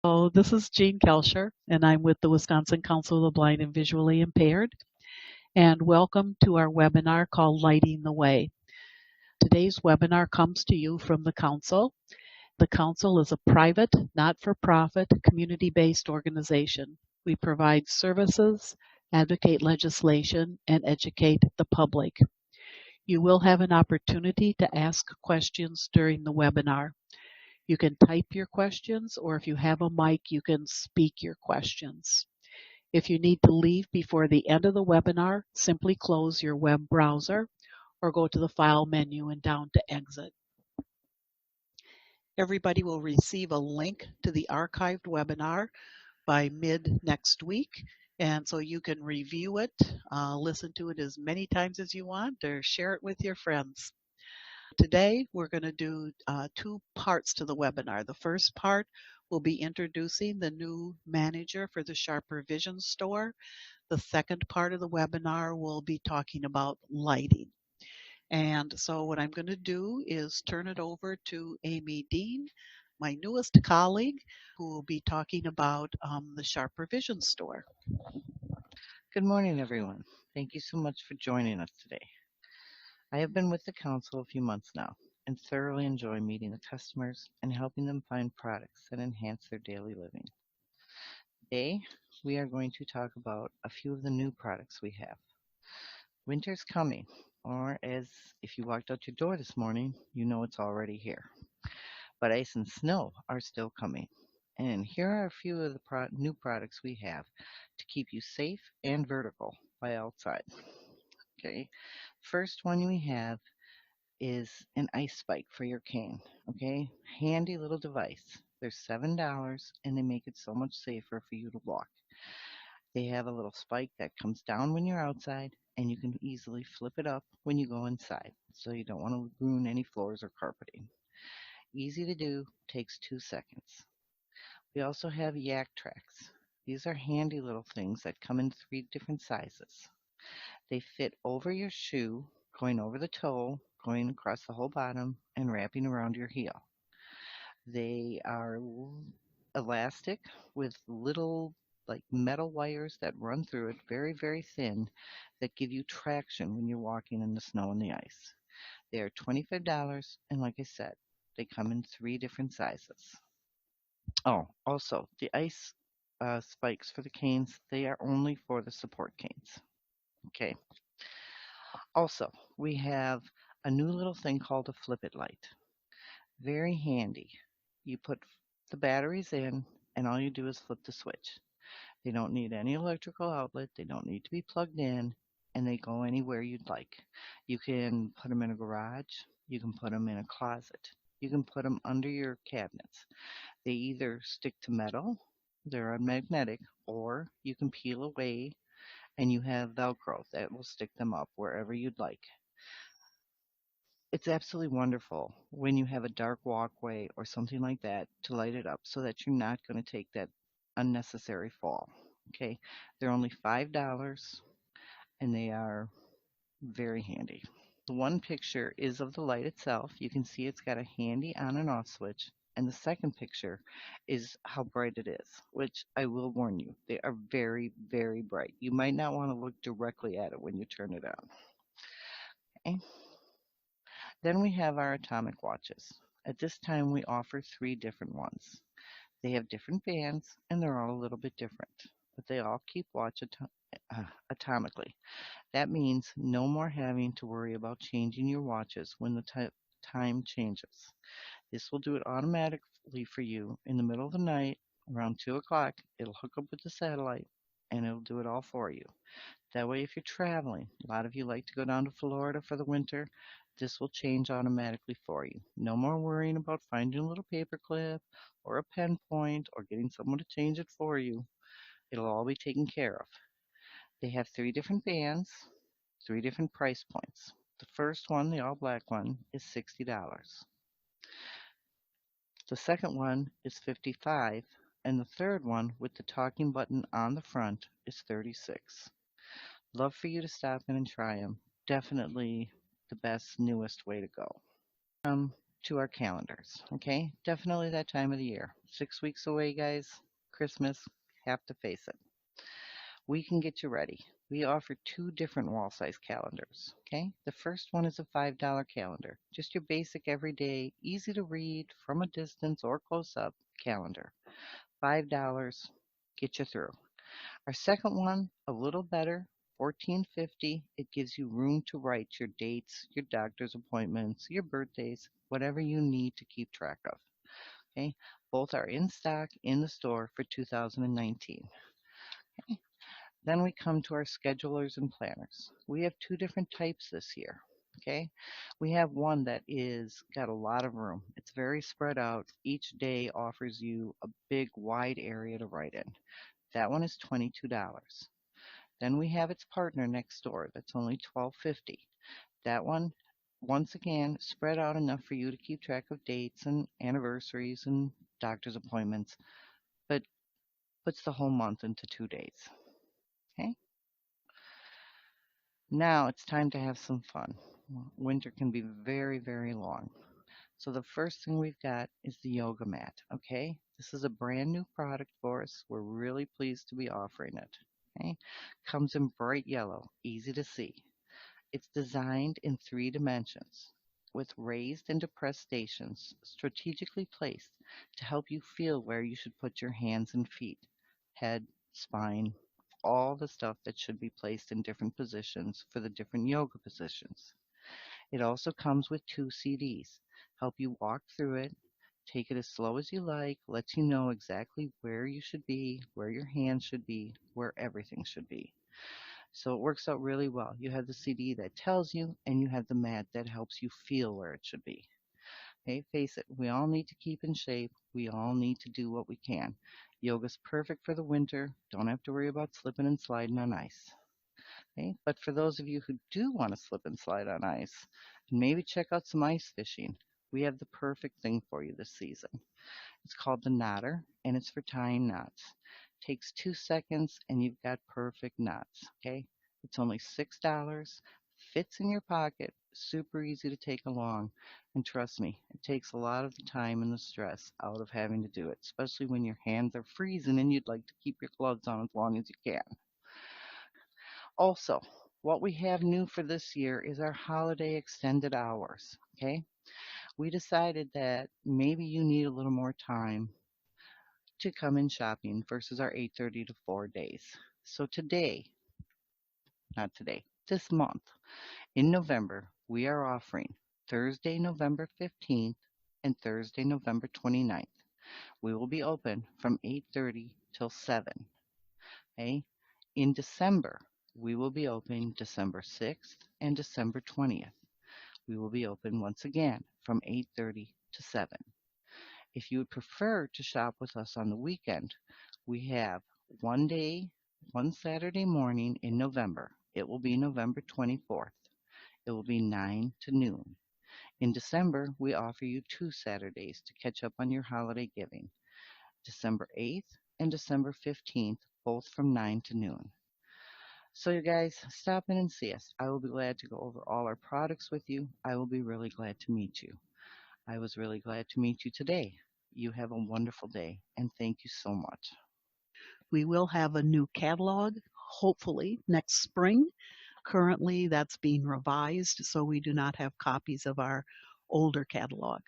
So this is Jean Kelscher, and I'm with the Wisconsin Council of the Blind and Visually Impaired. And welcome to our webinar called Lighting the Way. Today's webinar comes to you from the Council. The Council is a private, not-for-profit, community-based organization. We provide services, advocate legislation, and educate the public. You will have an opportunity to ask questions during the webinar. You can type your questions, or if you have a mic, you can speak your questions. If you need to leave before the end of the webinar, simply close your web browser or go to the File menu and down to Exit. Everybody will receive a link to the archived webinar by mid next week, and so you can review it, listen to it as many times as you want, or share it with your friends. Today, we're going to do two parts to the webinar. The first part will be introducing the new manager for the Sharper Vision store. The second part of the webinar will be talking about lighting. And so what I'm going to do is turn it over to Amy Dean, my newest colleague, who will be talking about the Sharper Vision store. Good morning, everyone. Thank you so much for joining us today. I have been with the Council a few months now and thoroughly enjoy meeting the customers and helping them find products that enhance their daily living. Today, we are going to talk about a few of the new products we have. Winter's coming, or as if you walked out your door this morning, you know it's already here. But ice and snow are still coming. And here are a few of the new products we have to keep you safe and vertical while outside. Okay, first one we have is an ice spike for your cane. Okay, handy little device. They're $7 and they make it so much safer for you to walk. They have a little spike that comes down when you're outside and you can easily flip it up when you go inside, so you don't want to ruin any floors or carpeting. Easy to do, takes 2 seconds. We also have yak tracks. These are handy little things that come in 3 different sizes. They fit over your shoe, going over the toe, going across the whole bottom, and wrapping around your heel. They are elastic with little like metal wires that run through it, very, very thin, that give you traction when you're walking in the snow and the ice. They are $25, and like I said, they come in 3 different sizes. Oh, also, the ice spikes for the canes, they are only for the support canes. Okay. Also, we have a new little thing called a flip it light. Very handy. You put the batteries in, and all you do is flip the switch. They don't need any electrical outlet, they don't need to be plugged in, and they go anywhere you'd like. You can put them in a garage, you can put them in a closet, you can put them under your cabinets. They either stick to metal, they're magnetic, or you can peel away and you have Velcro that will stick them up wherever you'd like. It's absolutely wonderful when you have a dark walkway or something like that to light it up so that you're not going to take that unnecessary fall. Okay, they're only $5 and they are very handy. The one picture is of the light itself. You can see it's got a handy on and off switch. And the second picture is how bright it is, which I will warn you, they are very, very bright. You might not want to look directly at it when you turn it on. Okay. Then we have our atomic watches. At this time, we offer 3 different ones. They have different bands, and they're all a little bit different, but they all keep watch atomically. That means no more having to worry about changing your watches when the time changes. This will do it automatically for you in the middle of the night, around 2 o'clock. It'll hook up with the satellite, and it'll do it all for you. That way, if you're traveling, a lot of you like to go down to Florida for the winter, this will change automatically for you. No more worrying about finding a little paper clip or a pen point or getting someone to change it for you. It'll all be taken care of. They have 3 different bands, 3 different price points. The first one, the all black one, is $60. The second one is $55, and the third one with the talking button on the front is $36. Love for you to stop in and try them. Definitely the best, newest way to go. to our calendars. Okay, definitely that time of the year. 6 weeks away, guys. Christmas, have to face it. We can get you ready. We offer two different wall size calendars. Okay, the first one is a $5 calendar, just your basic everyday, easy to read from a distance or close up calendar. $5, get you through. Our second one, a little better, 14.50. It gives you room to write your dates, your doctor's appointments, your birthdays, whatever you need to keep track of. Okay, both are in stock in the store for 2019. Okay. Then we come to our schedulers and planners. We have two different types this year. Okay, we have one that is got a lot of room. It's very spread out. Each day offers you a big wide area to write in. That one is $22. Then we have its partner next door. That's only $12.50. That one, once again, spread out enough for you to keep track of dates and anniversaries and doctor's appointments, but puts the whole month into 2 days. Okay? Now it's time to have some fun. Winter can be very, very long. So the first thing we've got is the yoga mat. Okay? This is a brand new product for us. We're really pleased to be offering it. Okay? Comes in bright yellow, easy to see. It's designed in 3 dimensions with raised and depressed stations strategically placed to help you feel where you should put your hands and feet, head, spine, all the stuff that should be placed in different positions for the different yoga positions. It also comes with 2 CDs, help you walk through it, take it as slow as you like, lets you know exactly where you should be, where your hands should be, where everything should be. So it works out really well. You have the CD that tells you, and you have the mat that helps you feel where it should be. Okay, face it, we all need to keep in shape. We all need to do what we can. Yoga's perfect for the winter. Don't have to worry about slipping and sliding on ice. Okay, but for those of you who do want to slip and slide on ice, maybe check out some ice fishing. We have the perfect thing for you this season. It's called the knotter, and it's for tying knots. Takes 2 seconds, and you've got perfect knots. Okay, it's only $6. Fits in your pocket. Super easy to take along, and trust me, it takes a lot of the time and the stress out of having to do it, especially when your hands are freezing and you'd like to keep your gloves on as long as you can. Also, what we have new for this year is our holiday extended hours. Okay, we decided that maybe you need a little more time to come in shopping versus our 8:30 to 4 days. So today, not today, this month in November, we are offering Thursday, November 15th and Thursday, November 29th. We will be open from 8:30 till 7. Okay? In December, we will be open December 6th and December 20th. We will be open once again from 8:30 to 7. If you would prefer to shop with us on the weekend, we have one day, one Saturday morning in November. It will be November 24th. It will be 9 to noon. In December, we offer you 2 Saturdays to catch up on your holiday giving. December 8th and December 15th, both from 9 to noon. So you guys, stop in and see us. I will be glad to go over all our products with you. I will be really glad to meet you. I was really glad to meet you today. You have a wonderful day, and thank you so much. We will have a new catalog, hopefully, next spring. Currently, that's being revised, so we do not have copies of our older catalog.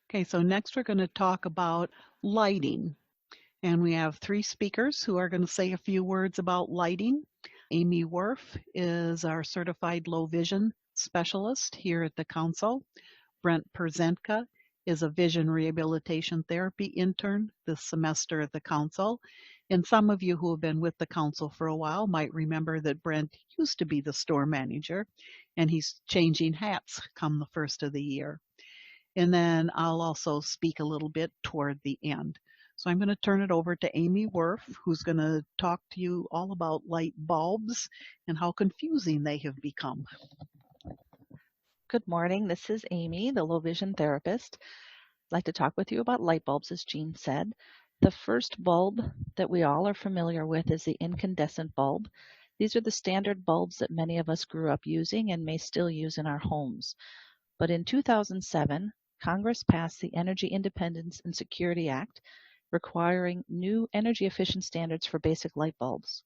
Okay, so next we're going to talk about lighting. And we have 3 speakers who are going to say a few words about lighting. Amy Worf is our certified low vision specialist here at the council. Brent Perzentka is a vision rehabilitation therapy intern this semester at the council. And some of you who have been with the council for a while might remember that Brent used to be the store manager, and he's changing hats come the first of the year. And then I'll also speak a little bit toward the end. So I'm going to turn it over to Amy Worf, who's going to talk to you all about light bulbs and how confusing they have become. Good morning. This is Amy, the low vision therapist. I'd like to talk with you about light bulbs, as Jean said. The first bulb that we all are familiar with is the incandescent bulb. These are the standard bulbs that many of us grew up using and may still use in our homes. But in 2007, Congress passed the Energy Independence and Security Act, requiring new energy efficient standards for basic light bulbs.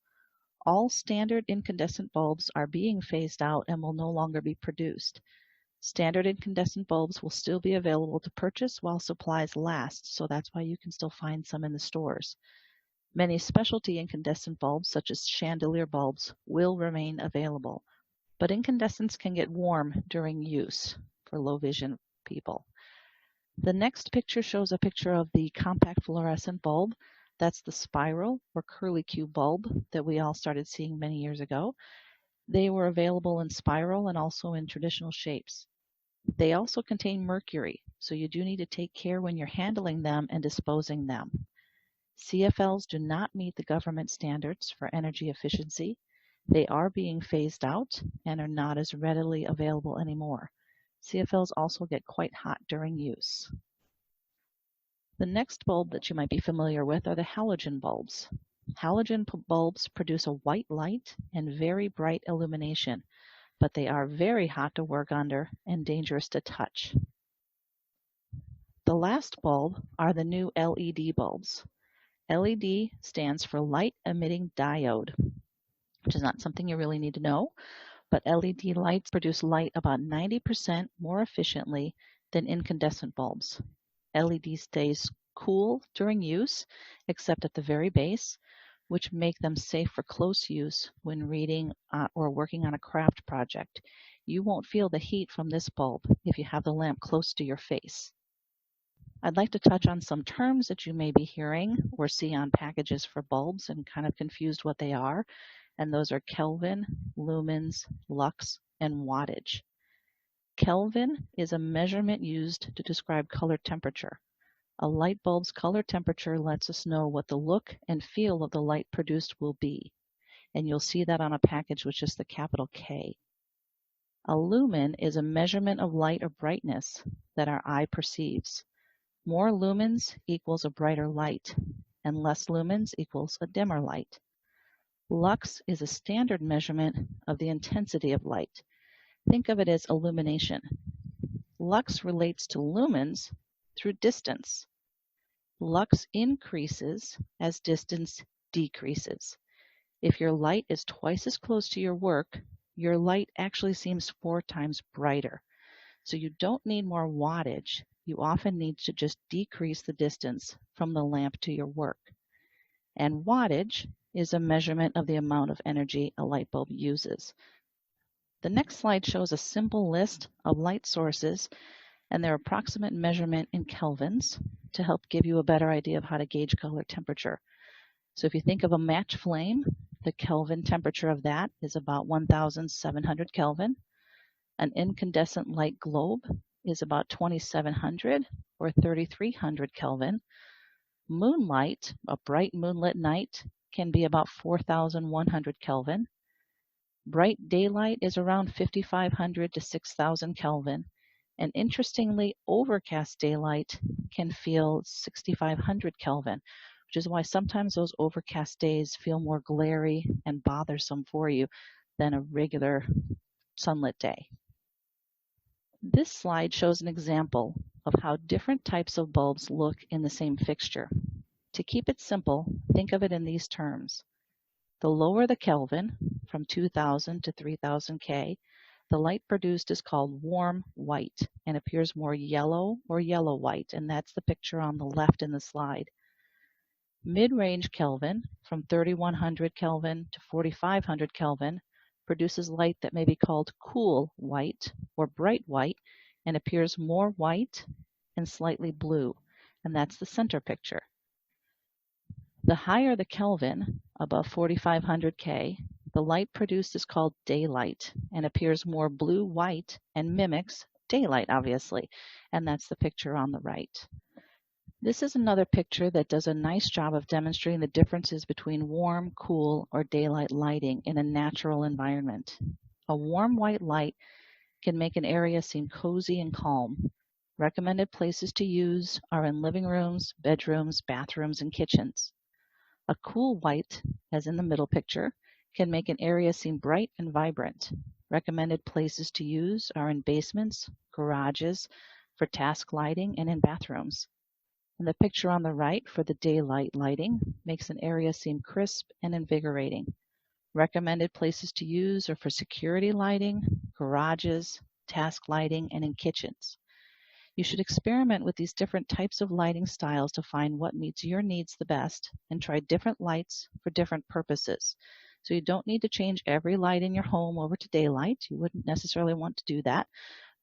All standard incandescent bulbs are being phased out and will no longer be produced. Standard incandescent bulbs will still be available to purchase while supplies last, so that's why you can still find some in the stores. Many specialty incandescent bulbs, such as chandelier bulbs, will remain available. But incandescents can get warm during use for low vision people. The next picture shows a picture of the compact fluorescent bulb. That's the spiral or curlicue bulb that we all started seeing many years ago. They were available in spiral and also in traditional shapes. They also contain mercury, so you do need to take care when you're handling them and disposing them. CFLs do not meet the government standards for energy efficiency. They are being phased out and are not as readily available anymore. CFLs also get quite hot during use. The next bulb that you might be familiar with are the halogen bulbs. Halogen bulbs produce a white light and very bright illumination, but they are very hot to work under and dangerous to touch. The last bulb are the new LED bulbs. LED stands for light emitting diode, which is not something you really need to know, but LED lights produce light about 90% more efficiently than incandescent bulbs. LED stays cool during use, except at the very base, which make them safe for close use when reading or working on a craft project. You won't feel the heat from this bulb if you have the lamp close to your face. I'd like to touch on some terms that you may be hearing or see on packages for bulbs and kind of confused what they are, and those are Kelvin, lumens, lux, and wattage. Kelvin is a measurement used to describe color temperature. A light bulb's color temperature lets us know what the look and feel of the light produced will be, and you'll see that on a package with just the capital K. A lumen is a measurement of light or brightness that our eye perceives. More lumens equals a brighter light, and less lumens equals a dimmer light. Lux is a standard measurement of the intensity of light. Think of it as illumination. Lux relates to lumens through distance. Lux increases as distance decreases. If your light is twice as close to your work, your light actually seems 4 times brighter. So you don't need more wattage. You often need to just decrease the distance from the lamp to your work. And wattage is a measurement of the amount of energy a light bulb uses. The next slide shows a simple list of light sources and their approximate measurement in kelvins to help give you a better idea of how to gauge color temperature. So if you think of a match flame, the Kelvin temperature of that is about 1,700 Kelvin. An incandescent light globe is about 2,700 or 3,300 Kelvin. Moonlight, a bright moonlit night, can be about 4,100 Kelvin. Bright daylight is around 5,500 to 6,000 Kelvin. And interestingly, overcast daylight can feel 6,500 Kelvin, which is why sometimes those overcast days feel more glary and bothersome for you than a regular sunlit day. This slide shows an example of how different types of bulbs look in the same fixture. To keep it simple, think of it in these terms. The lower the Kelvin, from 2,000 to 3,000 K, the light produced is called warm white and appears more yellow or yellow-white, and that's the picture on the left in the slide. Mid-range Kelvin, from 3,100 Kelvin to 4,500 Kelvin, produces light that may be called cool white or bright white and appears more white and slightly blue, and that's the center picture. The higher the Kelvin, above 4,500 K, the light produced is called daylight and appears more blue-white and mimics daylight, obviously, and that's the picture on the right. This is another picture that does a nice job of demonstrating the differences between warm, cool, or daylight lighting in a natural environment. A warm white light can make an area seem cozy and calm. Recommended places to use are in living rooms, bedrooms, bathrooms, and kitchens. A cool white, as in the middle picture, can make an area seem bright and vibrant. Recommended places to use are in basements, garages, for task lighting, and in bathrooms. And the picture on the right for the daylight lighting makes an area seem crisp and invigorating. Recommended places to use are for security lighting, garages, task lighting, and in kitchens. You should experiment with these different types of lighting styles to find what meets your needs the best and try different lights for different purposes. So you don't need to change every light in your home over to daylight. You wouldn't necessarily want to do that,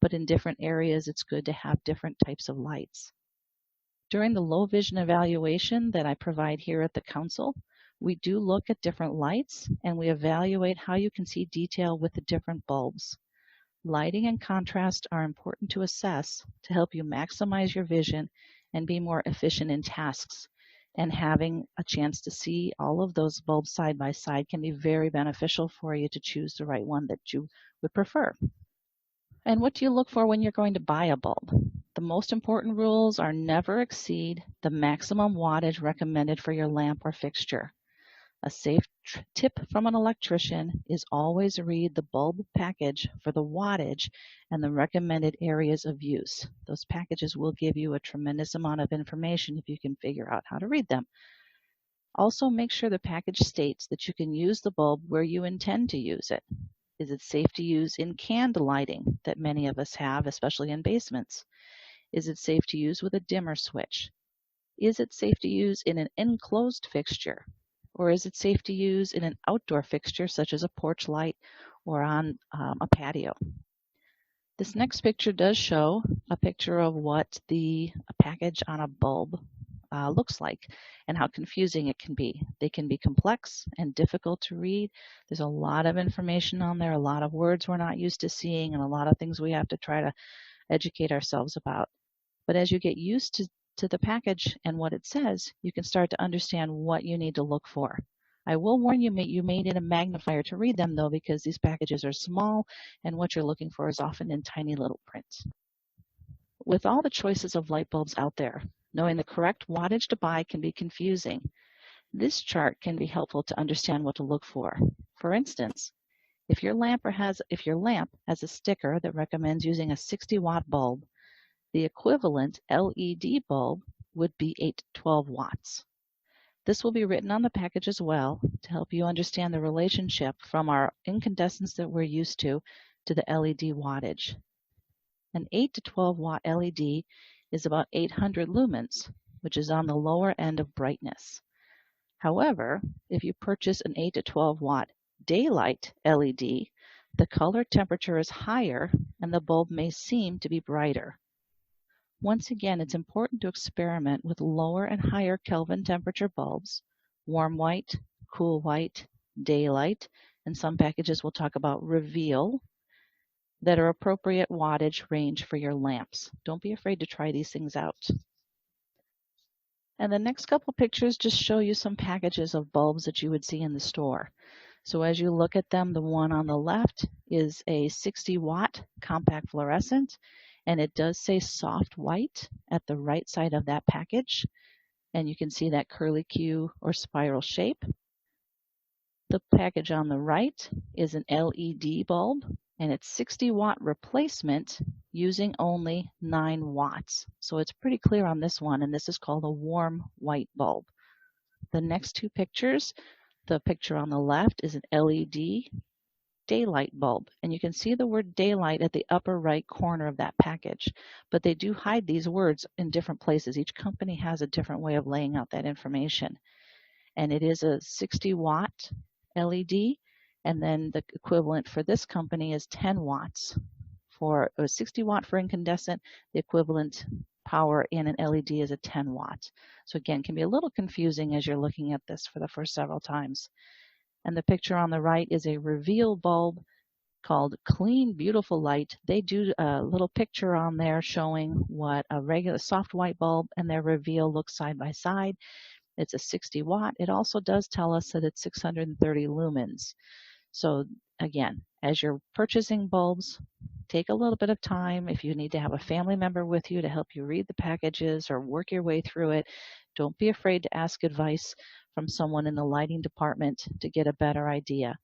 but in different areas it's good to have different types of lights. During the low vision evaluation that I provide here at the Council, we do look at different lights and we evaluate how you can see detail with the different bulbs. Lighting and contrast are important to assess to help you maximize your vision and be more efficient in tasks. And having a chance to see all of those bulbs side by side can be very beneficial for you to choose the right one that you would prefer. And what do you look for when you're going to buy a bulb? The most important rules are never exceed the maximum wattage recommended for your lamp or fixture. A safe tip from an electrician is always read the bulb package for the wattage and the recommended areas of use. Those packages will give you a tremendous amount of information if you can figure out how to read them. Also, make sure the package states that you can use the bulb where you intend to use it. Is it safe to use in canned lighting that many of us have, especially in basements? Is it safe to use with a dimmer switch? Is it safe to use in an enclosed fixture? Or is it safe to use in an outdoor fixture such as a porch light or on a patio? This next picture does show a picture of what the package on a bulb looks like and how confusing it can be. They can be complex and difficult to read. There's a lot of information on there, a lot of words we're not used to seeing, and a lot of things we have to try to educate ourselves about. But as you get used to the package and what it says, you can start to understand what you need to look for. I will warn you, you may need a magnifier to read them though, because these packages are small and what you're looking for is often in tiny little print. With all the choices of light bulbs out there, knowing the correct wattage to buy can be confusing. This chart can be helpful to understand what to look for. For instance, if your lamp has a sticker that recommends using a 60-watt bulb, the equivalent LED bulb would be 8 to 12 watts. This will be written on the package as well to help you understand the relationship from our incandescents that we're used to the LED wattage. An 8 to 12 watt LED is about 800 lumens, which is on the lower end of brightness. However, if you purchase an 8 to 12 watt daylight LED, the color temperature is higher and the bulb may seem to be brighter. Once again, it's important to experiment with lower and higher Kelvin temperature bulbs, warm white, cool white, daylight, and some packages will talk about reveal, that are appropriate wattage range for your lamps. Don't be afraid to try these things out. And the next couple pictures just show you some packages of bulbs that you would see in the store. So as you look at them, the one on the left is a 60-watt compact fluorescent, and it does say soft white at the right side of that package. And you can see that curly Q or spiral shape. The package on the right is an LED bulb, and it's 60-watt replacement using only 9 watts. So it's pretty clear on this one, and this is called a warm white bulb. The next two pictures, the picture on the left is an LED daylight bulb, and you can see the word daylight at the upper right corner of that package, but they do hide these words in different places. Each company has a different way of laying out that information. And it is a 60-watt LED, and then the equivalent for this company is 10 watts. For a 60 watt for incandescent, the equivalent power in an LED is a 10 watt. So again, can be a little confusing as you're looking at this for the first several times. And the picture on the right is a reveal bulb called Clean Beautiful Light. They do a little picture on there showing what a regular soft white bulb and their reveal looks side by side. It's a 60 watt. It also does tell us that it's 630 lumens. So again, as you're purchasing bulbs, take a little bit of time. If you need to have a family member with you to help you read the packages or work your way through it, don't be afraid to ask advice from someone in the lighting department to get a better idea.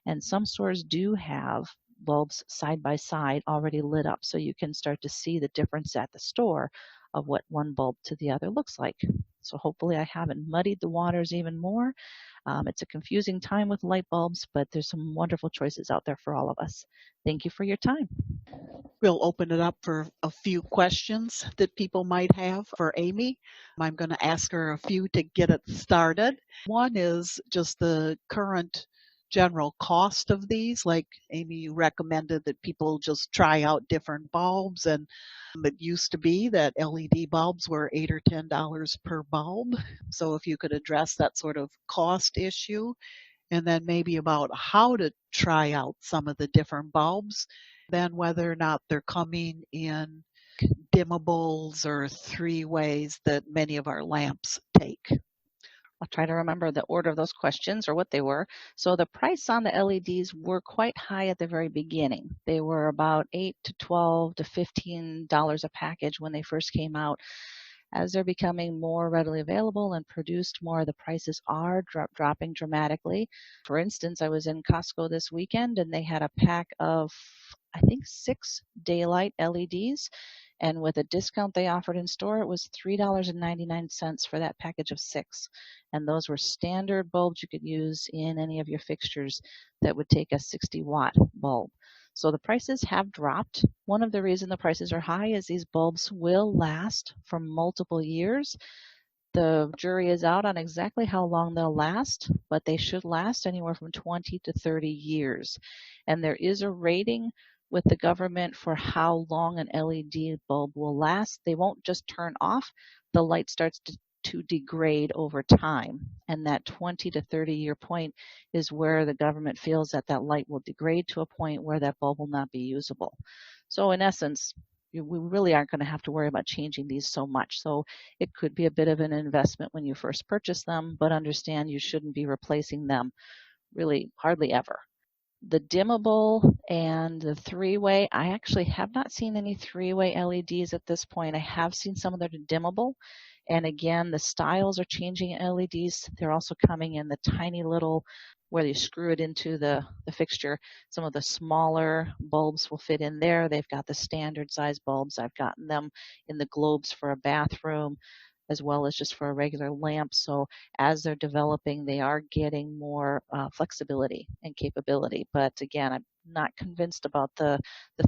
And some stores do have bulbs side by side already lit up, so you can start to see the difference at the store of what one bulb to the other looks like. So hopefully I haven't muddied the waters even more. It's a confusing time with light bulbs, but there's some wonderful choices out there for all of us. Thank you for your time. We'll open it up for a few questions that people might have for Amy. I'm going to ask her a few to get it started. One is just the current general cost of these. Like Amy, you recommended that people just try out different bulbs, and it used to be that LED bulbs were $8 or $10 per bulb. So if you could address that sort of cost issue, and then maybe about how to try out some of the different bulbs, then whether or not they're coming in dimmables or three ways that many of our lamps take. I'll try to remember the order of those questions or what they were. So the price on the LEDs were quite high at the very beginning. They were about $8 to $12 to $15 a package when they first came out. As they're becoming more readily available and produced more, the prices are dropping dramatically. For instance, I was in Costco this weekend and they had a pack of, I think, 6 daylight LEDs. And with a discount they offered in store, it was $3.99 for that package of 6. And those were standard bulbs you could use in any of your fixtures that would take a 60-watt bulb. So the prices have dropped. One of the reasons the prices are high is these bulbs will last for multiple years. The jury is out on exactly how long they'll last, but they should last anywhere from 20 to 30 years. And there is a rating with the government for how long an LED bulb will last. They won't just turn off. The light starts to degrade over time, and that 20 to 30 year point is where the government feels that that light will degrade to a point where that bulb will not be usable. So in essence, we really aren't going to have to worry about changing these so much. So it could be a bit of an investment when you first purchase them, but understand you shouldn't be replacing them really hardly ever. The dimmable and the three-way, I actually have not seen any three-way LEDs at this point. I have seen some that are dimmable. And again, the styles are changing in LEDs. They're also coming in the tiny little, where you screw it into the fixture. Some of the smaller bulbs will fit in there. They've got the standard size bulbs. I've gotten them in the globes for a bathroom, as well as just for a regular lamp. So as they're developing, they are getting more flexibility and capability. But again, I'm not convinced about the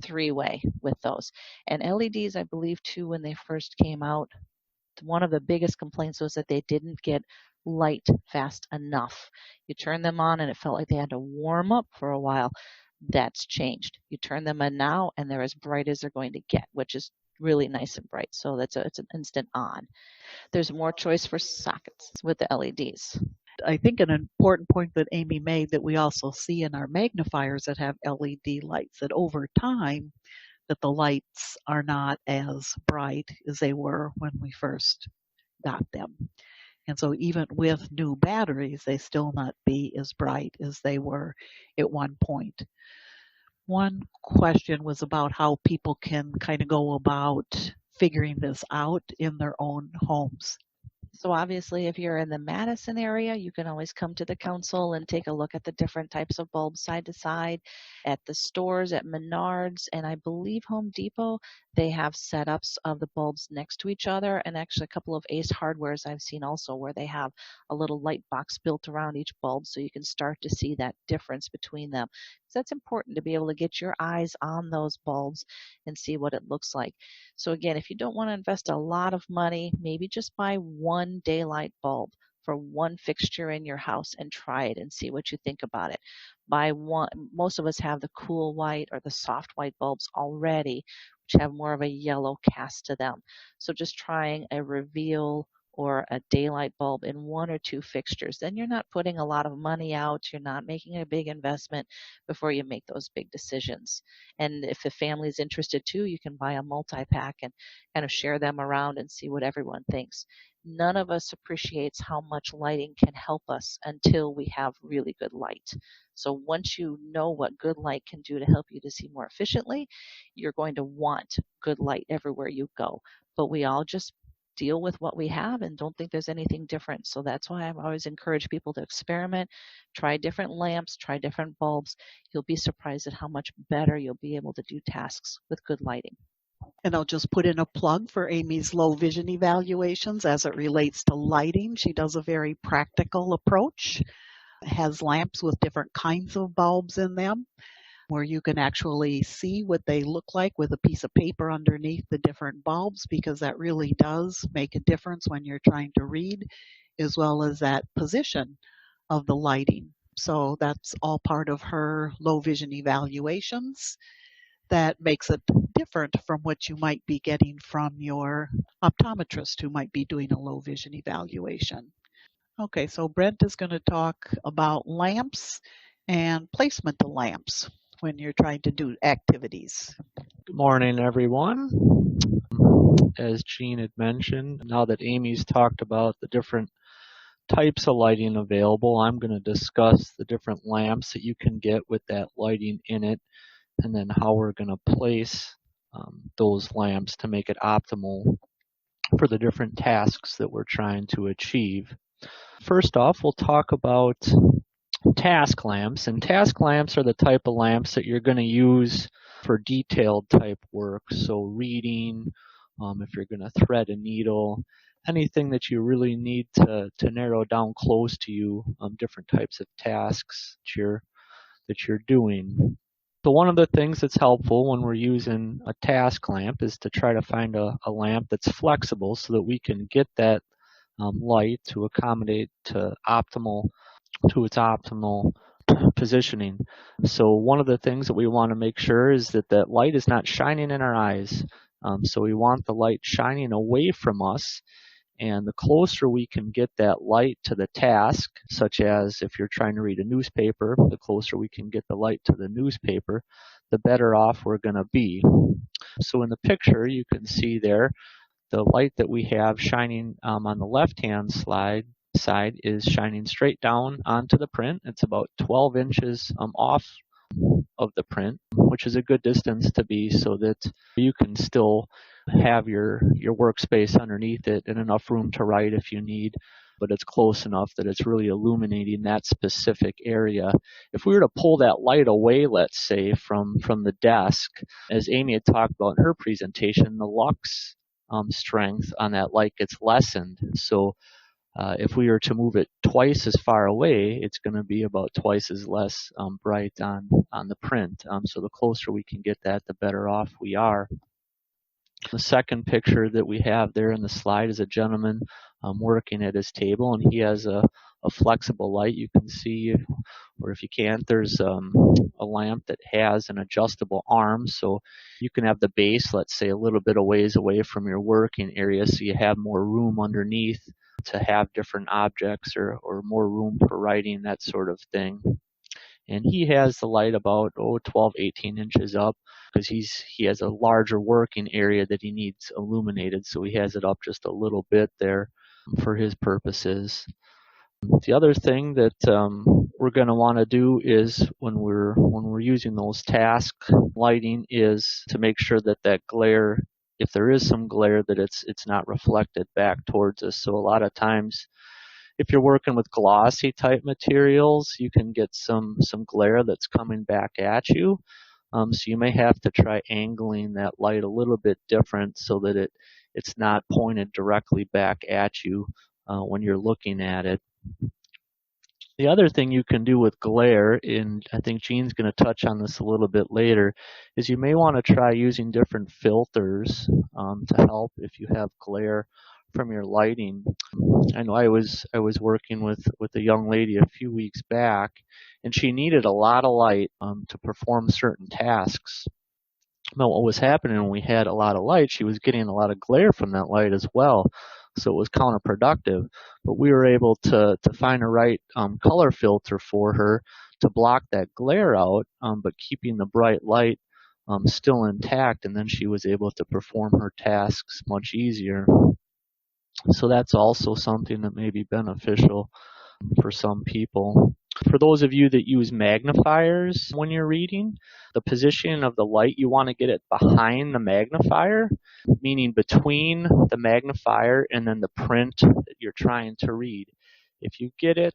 three-way with those. And LEDs, I believe, too, when they first came out, one of the biggest complaints was that they didn't get light fast enough. You turn them on and it felt like they had to warm up for a while. That's changed. You turn them on now and they're as bright as they're going to get, which is really nice and bright. So it's an instant on. There's more choice for sockets with the LEDs. I think an important point that Amy made that we also see in our magnifiers that have LED lights, that over time that the lights are not as bright as they were when we first got them. And so even with new batteries, they still not be as bright as they were at one point. One question was about how people can kind of go about figuring this out in their own homes. So obviously, if you're in the Madison area, you can always come to the council and take a look at the different types of bulbs side to side. At the stores, at Menards, and I believe Home Depot, they have setups of the bulbs next to each other, and actually a couple of Ace Hardwares I've seen also where they have a little light box built around each bulb, so you can start to see that difference between them. So that's important to be able to get your eyes on those bulbs and see what it looks like. So again, if you don't want to invest a lot of money, maybe just buy one daylight bulb for one fixture in your house and try it and see what you think about it. Buy one. Most of us have the cool white or the soft white bulbs already, which have more of a yellow cast to them. So just trying a reveal or a daylight bulb in one or two fixtures, then you're not putting a lot of money out. You're not making a big investment before you make those big decisions. And if the family's interested too, you can buy a multi-pack and kind of share them around and see what everyone thinks. None of us appreciates how much lighting can help us until we have really good light. So once you know what good light can do to help you to see more efficiently, you're going to want good light everywhere you go. But we all just deal with what we have and don't think there's anything different. So that's why I've always encouraged people to experiment, try different lamps, try different bulbs. You'll be surprised at how much better you'll be able to do tasks with good lighting. And I'll just put in a plug for Amy's low vision evaluations as it relates to lighting. She does a very practical approach, has lamps with different kinds of bulbs in them, where you can actually see what they look like with a piece of paper underneath the different bulbs, because that really does make a difference when you're trying to read, as well as that position of the lighting. So that's all part of her low vision evaluations. That makes it different from what you might be getting from your optometrist who might be doing a low vision evaluation. Okay, so Brent is going to talk about lamps and placement of lamps when you're trying to do activities. Good morning, everyone. As Jean had mentioned, now that Amy's talked about the different types of lighting available, I'm going to discuss the different lamps that you can get with that lighting in it, and then how we're going to place those lamps to make it optimal for the different tasks that we're trying to achieve. First off, we'll talk about task lamps, and task lamps are the type of lamps that you're going to use for detailed type work, so reading, if you're going to thread a needle, anything that you really need to narrow down close to you, different types of tasks that you're doing. So one of the things that's helpful when we're using a task lamp is to try to find a lamp that's flexible so that we can get that light to accommodate to its optimal positioning. So one of the things that we want to make sure is that that light is not shining in our eyes. So we want the light shining away from us, and the closer we can get that light to the task, such as if you're trying to read a newspaper, the closer we can get the light to the newspaper, the better off we're going to be. So in the picture you can see there the light that we have shining on the left-hand side is shining straight down onto the print. It's about 12 inches off of the print, which is a good distance to be so that you can still have your workspace underneath it and enough room to write if you need, but it's close enough that it's really illuminating that specific area. If we were to pull that light away, let's say, from the desk, as Amy had talked about in her presentation, the lux strength on that light gets lessened. So if we were to move it twice as far away, it's going to be about twice as less bright on the print. So the closer we can get that, the better off we are. The second picture that we have there in the slide is a gentleman working at his table, and he has a flexible light. You can see, or if you can't, there's a lamp that has an adjustable arm, so you can have the base, let's say, a little bit of ways away from your working area, so you have more room underneath to have different objects or more room for writing, that sort of thing. And he has the light about 12, 18 inches up, because he has a larger working area that he needs illuminated, so he has it up just a little bit there for his purposes. The other thing that we're going to want to do is when we're using those task lighting is to make sure that that glare, if there is some glare, that it's not reflected back towards us. So a lot of times, if you're working with glossy type materials, you can get some glare that's coming back at you. So you may have to try angling that light a little bit different so that it's not pointed directly back at you when you're looking at it. The other thing you can do with glare, and I think Jean's going to touch on this a little bit later, is you may want to try using different filters to help if you have glare from your lighting. I know I was working with a young lady a few weeks back, and she needed a lot of light to perform certain tasks. But what was happening when we had a lot of light, she was getting a lot of glare from that light as well. So it was counterproductive. But we were able to find a right color filter for her to block that glare out, but keeping the bright light still intact, and then she was able to perform her tasks much easier. So that's also something that may be beneficial for some people. For those of you that use magnifiers when you're reading, the position of the light, you want to get it behind the magnifier, meaning between the magnifier and then the print that you're trying to read. If you get it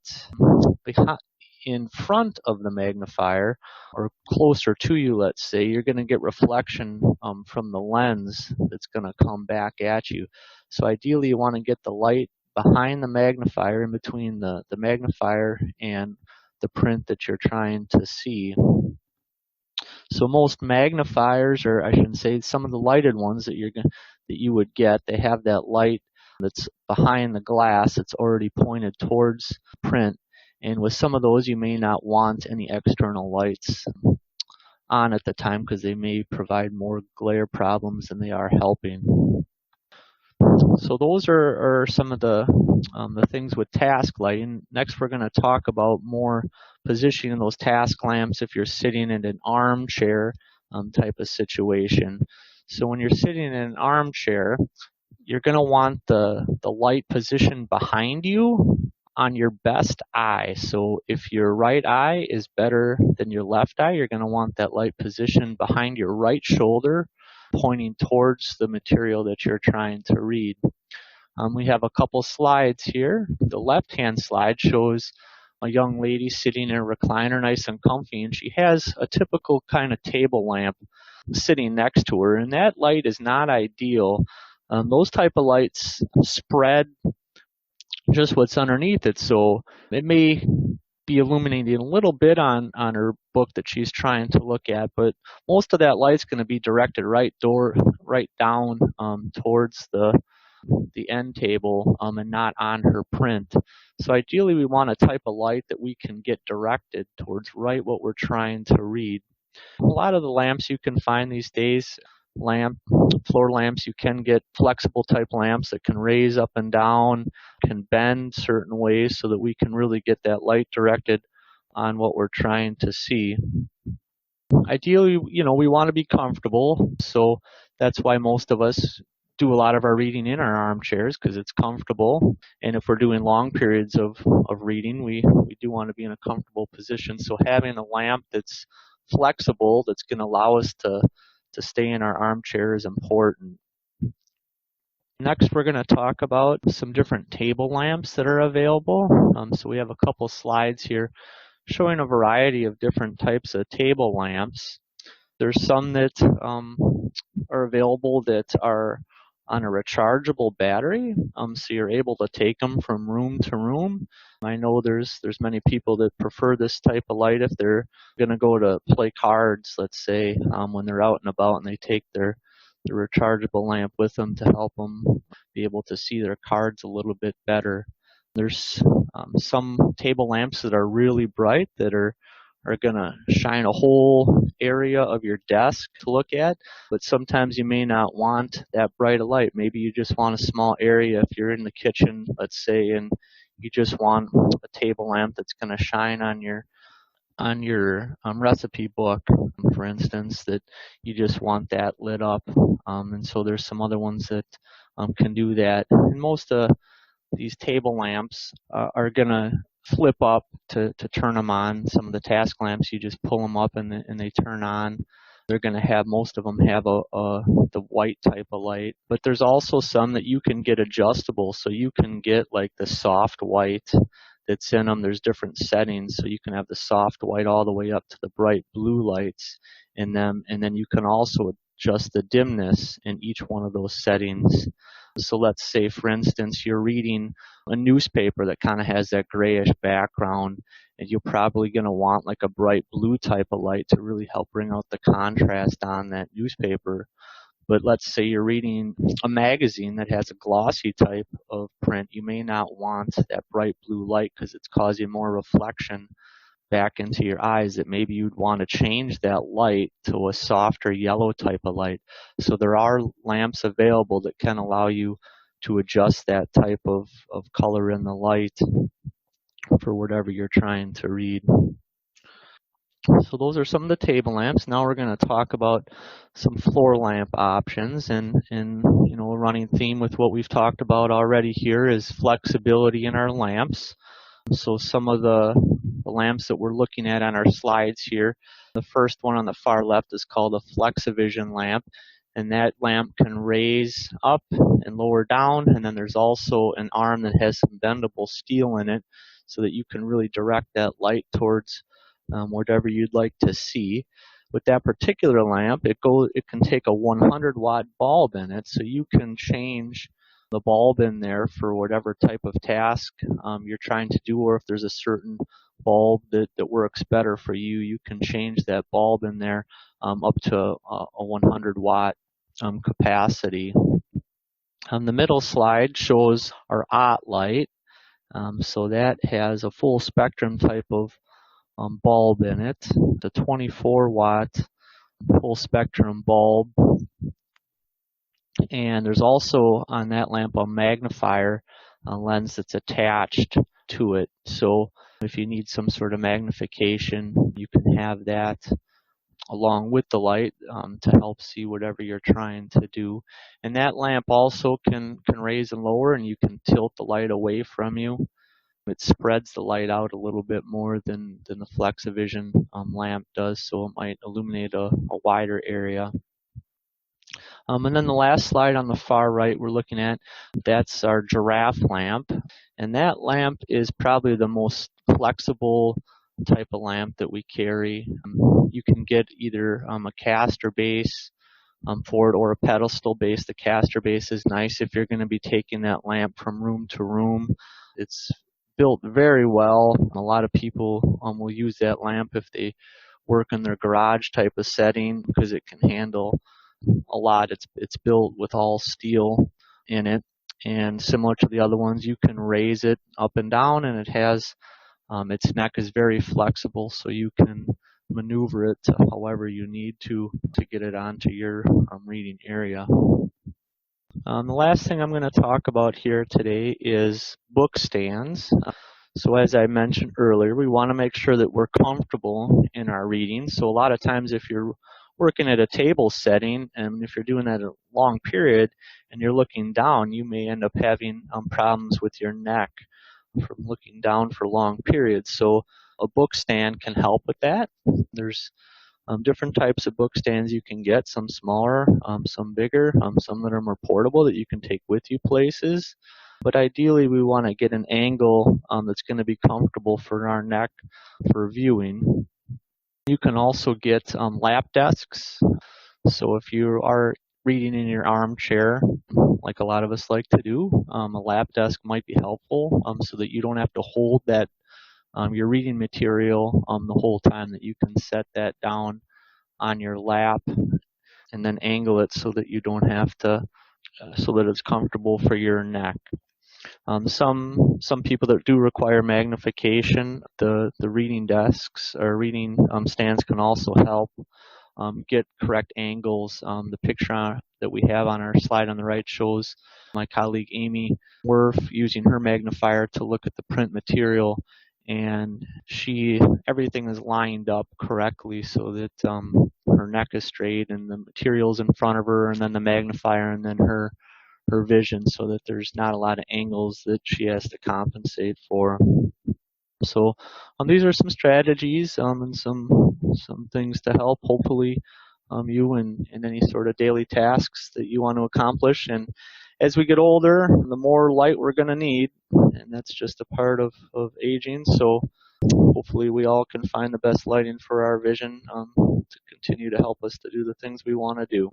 in front of the magnifier or closer to you, let's say, you're going to get reflection from the lens that's going to come back at you. So ideally you want to get the light behind the magnifier, in between the magnifier and the print that you're trying to see. So most magnifiers, or I shouldn't say, some of the lighted ones that you would get, they have that light that's behind the glass. It's already pointed towards print. And with some of those, you may not want any external lights on at the time because they may provide more glare problems than they are helping. So those are some of the things with task lighting. Next, we're going to talk about more positioning those task lamps if you're sitting in an armchair type of situation. So when you're sitting in an armchair, you're going to want the light position behind you on your best eye. So if your right eye is better than your left eye, you're going to want that light position behind your right shoulder, pointing towards the material that you're trying to read. We have a couple slides here. The left-hand slide shows a young lady sitting in a recliner, nice and comfy, and she has a typical kind of table lamp sitting next to her, and that light is not ideal. Those type of lights spread just what's underneath it, so it may be illuminating a little bit on her book that she's trying to look at, but most of that light's going to be directed right down towards the end table and not on her print. So ideally we want a type of light that we can get directed towards right what we're trying to read. A lot of the lamps you can find these days, floor lamps, you can get flexible type lamps that can raise up and down, can bend certain ways so that we can really get that light directed on what we're trying to see. Ideally, we want to be comfortable, so that's why most of us do a lot of our reading in our armchairs, because it's comfortable. And if we're doing long periods of reading, we do want to be in a comfortable position. So having a lamp that's flexible, that's going to allow us to stay in our armchair is important. Next, we're going to talk about some different table lamps that are available. So we have a couple slides here showing a variety of different types of table lamps. There's some that are available that are on a rechargeable battery, so you're able to take them from room to room. I know there's many people that prefer this type of light if they're going to go to play cards, let's say, when they're out and about, and they take their rechargeable lamp with them to help them be able to see their cards a little bit better. There's some table lamps that are really bright that are going to shine a whole area of your desk to look at, but sometimes you may not want that bright a light. Maybe you just want a small area if you're in the kitchen, let's say, and you just want a table lamp that's going to shine on your recipe book, for instance, that you just want that lit up. And so there's some other ones that can do that. And most of these table lamps are going to flip up to turn them on. Some of the task lamps, you just pull them up and they turn on. They're going to have, most of them have the white type of light, but there's also some that you can get adjustable, so you can get like the soft white that's in them. There's different settings, so you can have the soft white all the way up to the bright blue lights in them, and then you can also adjust the dimness in each one of those settings. So let's say, for instance, you're reading a newspaper that kind of has that grayish background, and you're probably going to want like a bright blue type of light to really help bring out the contrast on that newspaper. But let's say you're reading a magazine that has a glossy type of print, you may not want that bright blue light because it's causing more reflection back into your eyes, that maybe you'd want to change that light to a softer yellow type of light. So there are lamps available that can allow you to adjust that type of color in the light for whatever you're trying to read. So those are some of the table lamps. Now we're going to talk about some floor lamp options, and a running theme with what we've talked about already here is flexibility in our lamps. So some of the The lamps that we're looking at on our slides here, the first one on the far left is called a Flexivision lamp, and that lamp can raise up and lower down, and then there's also an arm that has some bendable steel in it so that you can really direct that light towards whatever you'd like to see. With that particular lamp, it can take a 100-watt bulb in it, so you can change the bulb in there for whatever type of task you're trying to do, or if there's a certain bulb that works better for you, you can change that bulb in there up to a 100-watt capacity. The middle slide shows our OT light. So that has a full spectrum type of bulb in it, the 24-watt full spectrum bulb. And there's also on that lamp a magnifier lens that's attached to it. So if you need some sort of magnification, you can have that along with the light to help see whatever you're trying to do. And that lamp also can raise and lower, and you can tilt the light away from you. It spreads the light out a little bit more than the Flexivision lamp does, so it might illuminate a wider area. And then the last slide on the far right we're looking at, that's our giraffe lamp. And that lamp is probably the most flexible type of lamp that we carry. You can get either a caster base for it or a pedestal base. The caster base is nice if you're going to be taking that lamp from room to room. It's built very well. A lot of people will use that lamp if they work in their garage type of setting because it can handle a lot. It's built with all steel in it, and similar to the other ones, you can raise it up and down, and it has its neck is very flexible, so you can maneuver it however you need to get it onto your reading area. The last thing I'm going to talk about here today is book stands. So as I mentioned earlier, we want to make sure that we're comfortable in our reading. So a lot of times if you're working at a table setting, and if you're doing that a long period and you're looking down, you may end up having problems with your neck from looking down for long periods. So a book stand can help with that. There's different types of book stands you can get, some smaller, some bigger, some that are more portable that you can take with you places. But ideally we want to get an angle that's going to be comfortable for our neck for viewing. You can also get lap desks. So if you are reading in your armchair, like a lot of us like to do, a lap desk might be helpful so that you don't have to hold that your reading material the whole time, that you can set that down on your lap and then angle it so that you don't have to, so that it's comfortable for your neck. Some people that do require magnification, the reading desks or reading stands can also help get correct angles. The picture that we have on our slide on the right shows my colleague Amy Werf using her magnifier to look at the print material, and everything is lined up correctly so that her neck is straight and the material's in front of her, and then the magnifier, and then her vision, so that there's not a lot of angles that she has to compensate for. So these are some strategies and some things to help hopefully you in any sort of daily tasks that you want to accomplish. And as we get older, the more light we're going to need, and that's just a part of aging. So hopefully we all can find the best lighting for our vision to continue to help us to do the things we want to do.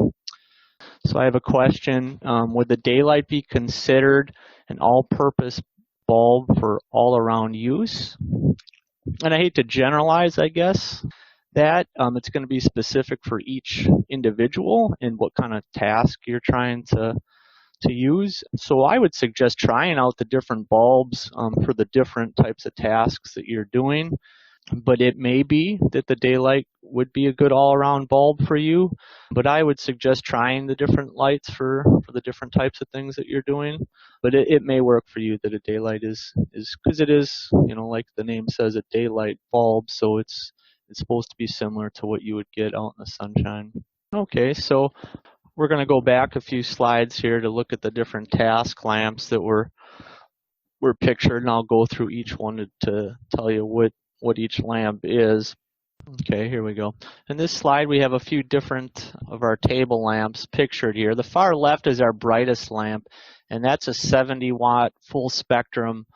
So I have a question. Would the daylight be considered an all-purpose bulb for all-around use? And I hate to generalize, I guess, that. It's going to be specific for each individual and what kind of task you're trying to use. So I would suggest trying out the different bulbs for the different types of tasks that you're doing. But it may be that the daylight would be a good all-around bulb for you. But I would suggest trying the different lights for the different types of things that you're doing. But it may work for you that a daylight is because it is, like the name says, a daylight bulb. So it's supposed to be similar to what you would get out in the sunshine. Okay, so we're going to go back a few slides here to look at the different task lamps that were pictured, and I'll go through each one to tell you what what each lamp is. Okay, here we go. In this slide, we have a few different of our table lamps pictured here. The far left is our brightest lamp, and that's a 70-watt full spectrum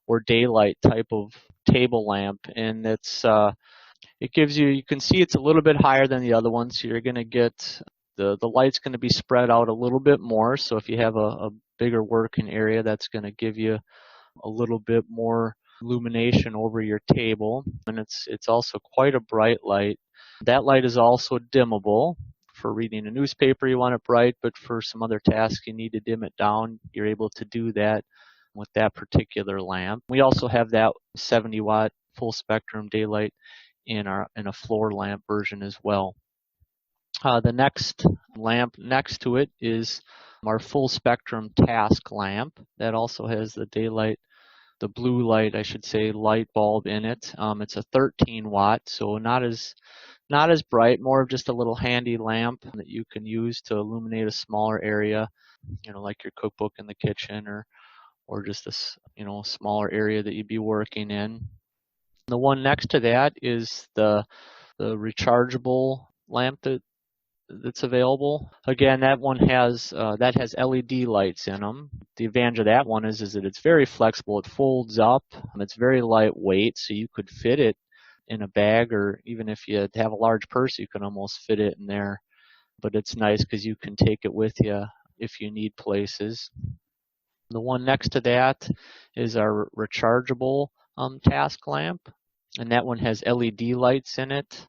or daylight type of table lamp. And it gives you can see it's a little bit higher than the other ones. So you're going to get the light's going to be spread out a little bit more. So if you have a bigger working area, that's going to give you a little bit more illumination over your table, and it's also quite a bright light. That light is also dimmable. For reading a newspaper, you want it bright, but for some other tasks you need to dim it down, you're able to do that with that particular lamp. We also have that 70-watt full spectrum daylight in a floor lamp version as well. The next lamp next to it is our full spectrum task lamp. That also has the daylight, the blue light, I should say, light bulb in it. It's a 13 watt, so not as bright, more of just a little handy lamp that you can use to illuminate a smaller area, like your cookbook in the kitchen or just a smaller area that you'd be working in. The one next to that is the rechargeable lamp that's available. Again, that one has LED lights in them. The advantage of that one is that it's very flexible. It folds up. It's very lightweight, so you could fit it in a bag, or even if you have a large purse, you can almost fit it in there. But it's nice because you can take it with you if you need places. The one next to that is our rechargeable task lamp, and that one has LED lights in it.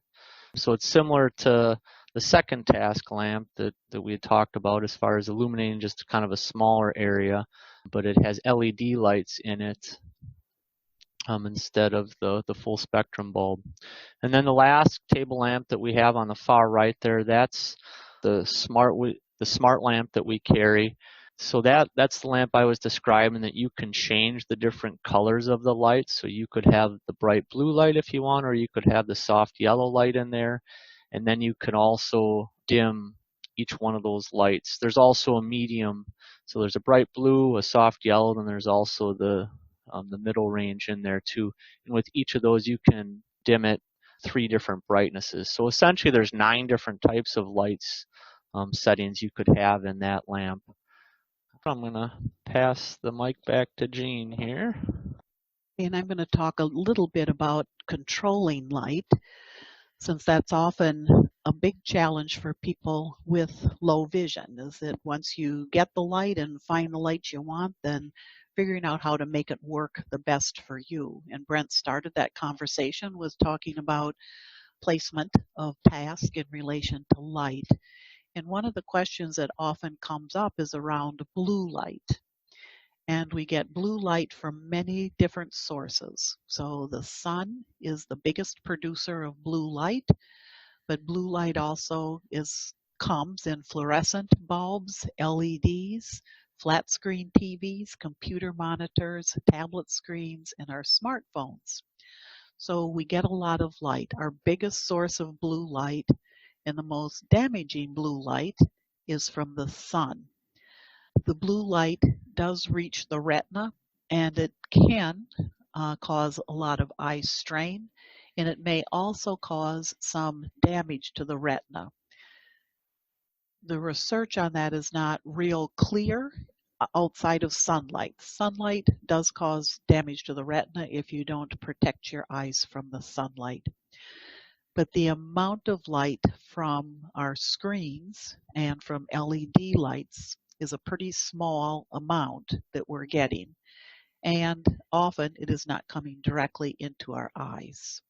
So it's similar to the second task lamp that we had talked about as far as illuminating just kind of a smaller area, but it has LED lights in it instead of the full spectrum bulb. And then the last table lamp that we have on the far right there, that's the smart lamp that we carry. So that's the lamp I was describing, that you can change the different colors of the light. So you could have the bright blue light if you want, or you could have the soft yellow light in there. And then you can also dim each one of those lights. There's also a medium. So there's a bright blue, a soft yellow, and there's also the middle range in there too. And with each of those, you can dim it 3 different brightnesses. So essentially there's 9 different types of lights settings you could have in that lamp. I'm going to pass the mic back to Jean here. And I'm going to talk a little bit about controlling light, since that's often a big challenge for people with low vision, is that once you get the light and find the light you want, then figuring out how to make it work the best for you. And Brent started that conversation with talking about placement of task in relation to light. And one of the questions that often comes up is around blue light. And we get blue light from many different sources. So the sun is the biggest producer of blue light, but blue light also comes in fluorescent bulbs, LEDs, flat screen TVs, computer monitors, tablet screens, and our smartphones. So we get a lot of light. Our biggest source of blue light and the most damaging blue light is from the sun. The blue light does reach the retina, and it can cause a lot of eye strain, and it may also cause some damage to the retina. The research on that is not real clear outside of sunlight. Sunlight does cause damage to the retina if you don't protect your eyes from the sunlight. But the amount of light from our screens and from LED lights is a pretty small amount that we're getting, and often it is not coming directly into our eyes.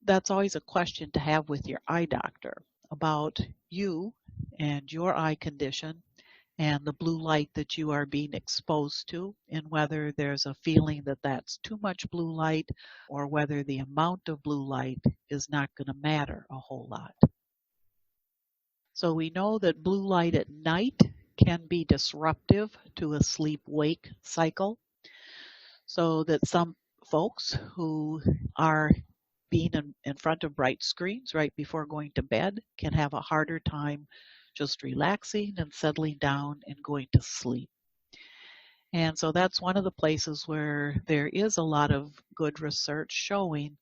That's always a question to have with your eye doctor about you and your eye condition and the blue light that you are being exposed to, and whether there's a feeling that that's too much blue light or whether the amount of blue light is not going to matter a whole lot. So we know that blue light at night can be disruptive to a sleep-wake cycle, so that some folks who are being in front of bright screens right before going to bed can have a harder time just relaxing and settling down and going to sleep. And so that's one of the places where there is a lot of good research showing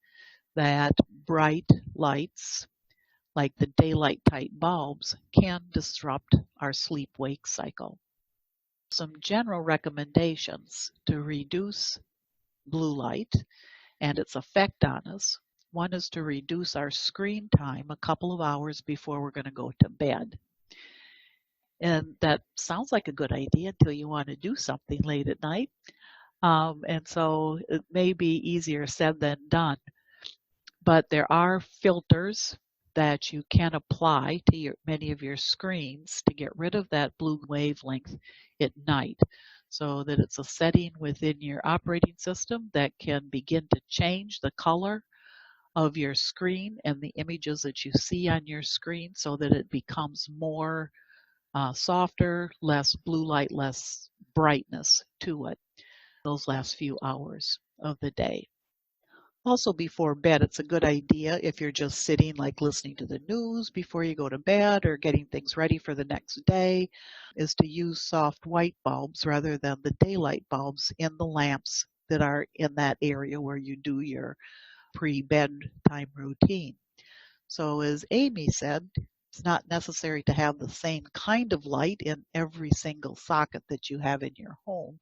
that bright lights, like the daylight type bulbs, can disrupt our sleep-wake cycle. Some general recommendations to reduce blue light and its effect on us. One is to reduce our screen time a couple of hours before we're going to go to bed. And that sounds like a good idea until you want to do something late at night. And so it may be easier said than done. But there are filters that you can apply to many of your screens to get rid of that blue wavelength at night, so that it's a setting within your operating system that can begin to change the color of your screen and the images that you see on your screen so that it becomes more softer, less blue light, less brightness to it those last few hours of the day. Also, before bed, it's a good idea if you're just sitting, like listening to the news before you go to bed or getting things ready for the next day, is to use soft white bulbs rather than the daylight bulbs in the lamps that are in that area where you do your pre-bedtime routine. So as Amy said, it's not necessary to have the same kind of light in every single socket that you have in your home,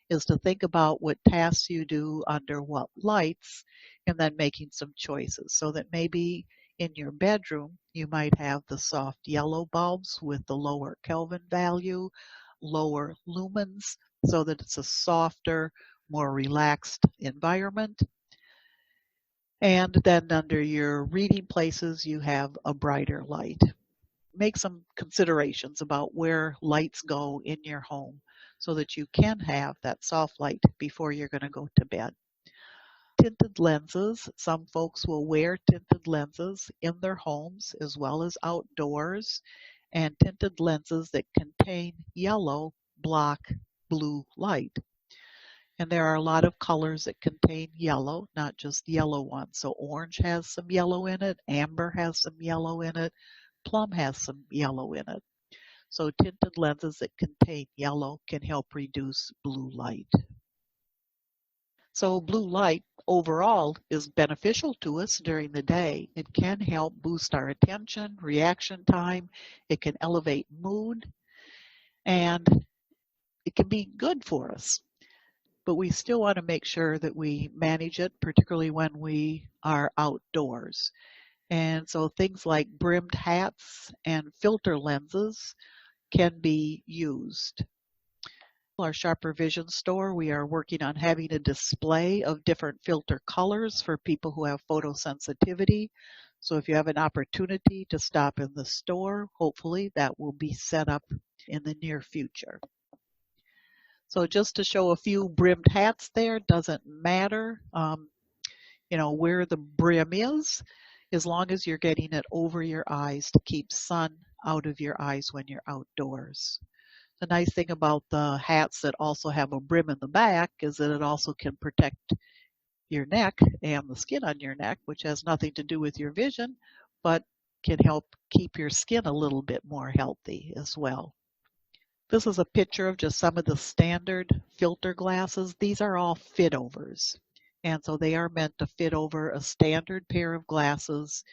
is to think about what tasks you do under what lights and then making some choices. So that maybe in your bedroom, you might have the soft yellow bulbs with the lower Kelvin value, lower lumens, so that it's a softer, more relaxed environment. And then under your reading places, you have a brighter light. Make some considerations about where lights go in your home so that you can have that soft light before you're going to go to bed. Tinted lenses. Some folks will wear tinted lenses in their homes as well as outdoors, and tinted lenses that contain yellow block blue light. And there are a lot of colors that contain yellow, not just yellow ones. So orange has some yellow in it, amber has some yellow in it, plum has some yellow in it. So tinted lenses that contain yellow can help reduce blue light. So blue light overall is beneficial to us during the day. It can help boost our attention, reaction time. It can elevate mood, and it can be good for us. But we still want to make sure that we manage it, particularly when we are outdoors. And so things like brimmed hats and filter lenses can be used. Our Sharper Vision store, we are working on having a display of different filter colors for people who have photosensitivity. So if you have an opportunity to stop in the store, hopefully that will be set up in the near future. So just to show a few brimmed hats there, doesn't matter, where the brim is, as long as you're getting it over your eyes to keep sun out of your eyes when you're outdoors. The nice thing about the hats that also have a brim in the back is that it also can protect your neck and the skin on your neck, which has nothing to do with your vision, but can help keep your skin a little bit more healthy as well. This is a picture of just some of the standard filter glasses. These are all fit overs. And so they are meant to fit over a standard pair of glasses.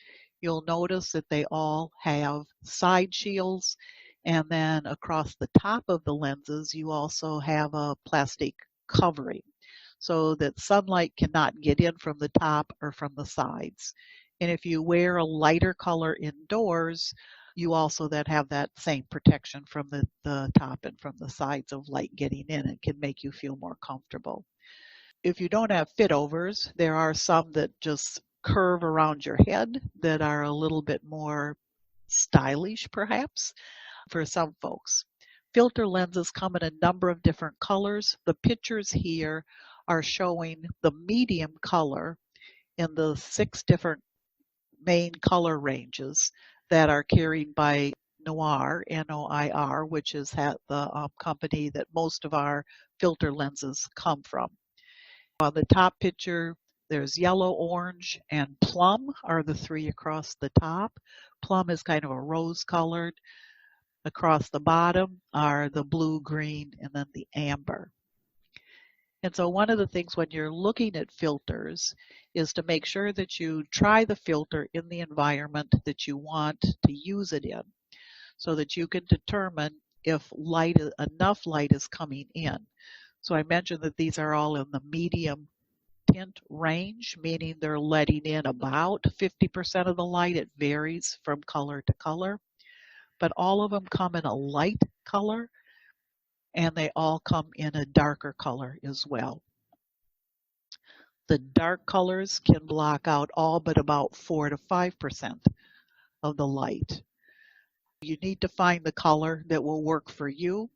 You'll notice that they all have side shields. And then across the top of the lenses, you also have a plastic covering so that sunlight cannot get in from the top or from the sides. And if you wear a lighter color indoors, you also then have that same protection from the top and from the sides of light getting in. It can make you feel more comfortable. If you don't have fit overs, there are some that just curve around your head that are a little bit more stylish, perhaps, for some folks. Filter lenses come in a number of different colors. The pictures here are showing the medium color in the 6 different main color ranges that are carried by Noir, N-O-I-R, which is the company that most of our filter lenses come from. On the top picture, there's yellow, orange, and plum are the 3 across the top. Plum is kind of a rose-colored. Across the bottom are the blue, green, and then the amber. And so one of the things when you're looking at filters is to make sure that you try the filter in the environment that you want to use it in, so that you can determine if enough light is coming in. So I mentioned that these are all in the medium tint range, meaning they're letting in about 50% of the light. It varies from color to color, but all of them come in a light color, and they all come in a darker color as well. The dark colors can block out all but about 4 to 5% of the light. You need to find the color that will work for you.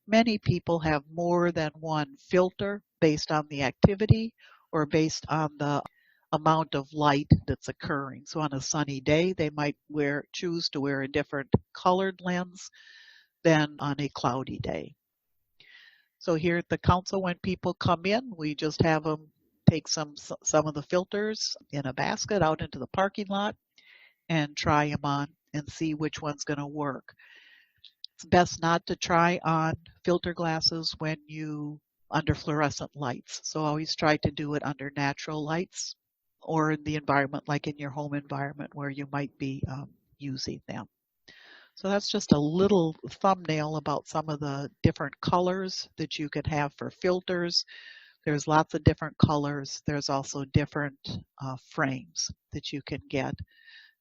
Many people have more than one filter based on the activity or based on the amount of light that's occurring. So on a sunny day, they might choose to wear a different colored lens than on a cloudy day. So here at the council, when people come in, we just have them take some of the filters in a basket out into the parking lot and try them on and see which one's going to work. It's best not to try on filter glasses when under fluorescent lights. So always try to do it under natural lights or in the environment, like in your home environment where you might be using them. So that's just a little thumbnail about some of the different colors that you could have for filters. There's lots of different colors. There's also different frames that you can get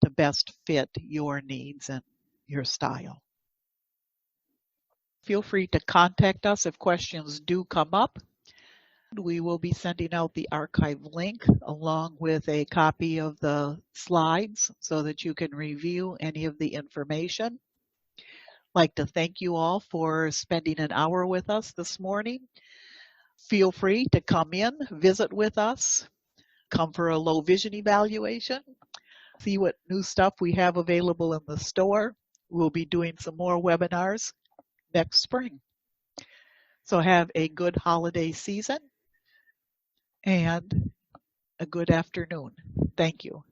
to best fit your needs and your style. Feel free to contact us if questions do come up. We will be sending out the archive link along with a copy of the slides so that you can review any of the information. I'd like to thank you all for spending an hour with us this morning. Feel free to come in, visit with us, come for a low vision evaluation, see what new stuff we have available in the store. We'll be doing some more webinars next spring. So have a good holiday season and a good afternoon. Thank you.